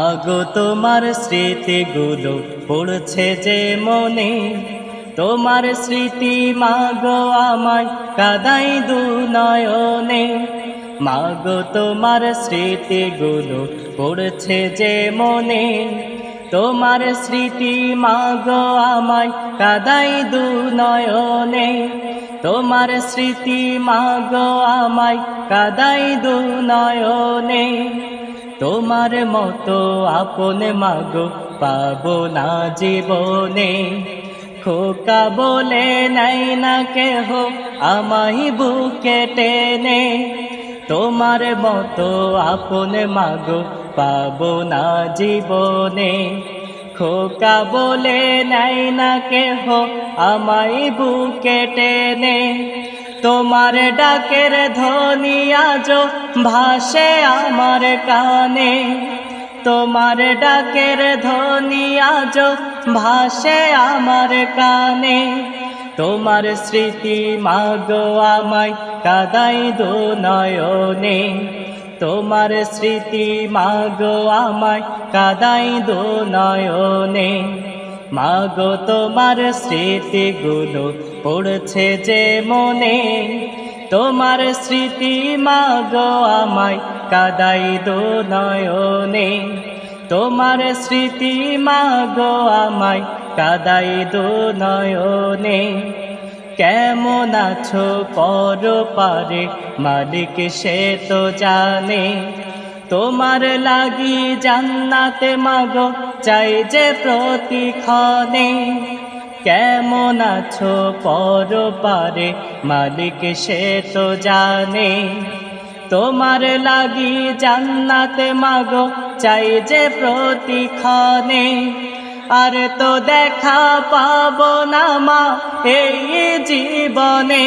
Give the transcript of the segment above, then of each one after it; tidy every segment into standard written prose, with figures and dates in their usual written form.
আগো তোমার স্মৃতিগুলো পড়ছে যে মনে, তোমার স্মৃতি মাগো আমায় কাদাই দু নয়নে। মাগো তোমার স্মৃতিগুলো পড়ছে যে মনে, তোমার স্মৃতি মাগো আমায় কাদাই দু নয়নে। তোমার স্মৃতি মাগো আমায় কাদাই দু নয়নে। তোমার মতো আপন মাগো পাবো না জীবনে, খোকা বলে নাই না কেহ আমায় বুকে টেনে। তোমার মতো আপন মাগো পাবো না জীবনে, খোকা বলে নাই না কেহ আমায় বুকে টেনে। তোমার ডাকের ধ্বনি আজো ভাসে আমার কানে, তোমার ডাকের ধ্বনি আজো ভাসে আমার কানে। তোমার স্মৃতি মাগো আমায় কাদাই দু নয়নে, তোমার স্মৃতি মাগো আমায় কাদাই দু নয়নে। মাগো তোমার স্মৃতিগুলো পড়ছে যে মনে, তোমার স্মৃতি মাগো আমায় কাদাই দু নয়নে। তোমার স্মৃতি মাগো আমায় কাদাই দু নয়নে। কেমন আছো পরপারে মালিক সে তো জানে, তোমার লাগি জান্নাতে মাগো চাই যে প্রতিক্ষণে। কেমন আছো পরপারে মালিক সে তো জানে, তোমার লাগি জান্নাতে মাগো চাই যে প্রতিক্ষণে। আর তো দেখা পাবো না মা এই জীবনে,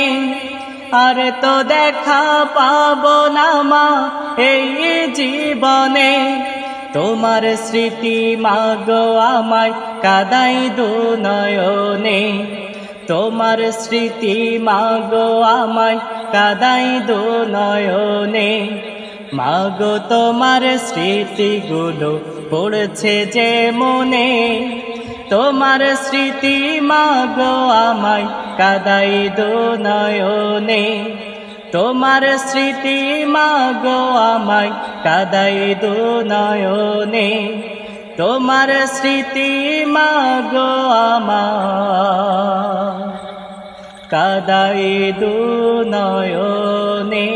আর তো দেখা পাবো না মা এই জীবনে। তোমার স্মৃতি মাগো আমায় কাদাই দু নয়নে, তোমার স্মৃতি মাগো আমায় কাদাই দু নয়নে। মাগো তোমার স্মৃতিগুলো পড়ছে যে মনে, তোমার স্মৃতি মাগো আমায় কাদাই দু নয়নে। তোমার স্মৃতি মাগো আমায় কাদাই দু নয়নে। তোমার স্মৃতি মাগো আমায় কাদাই দু নয়নে।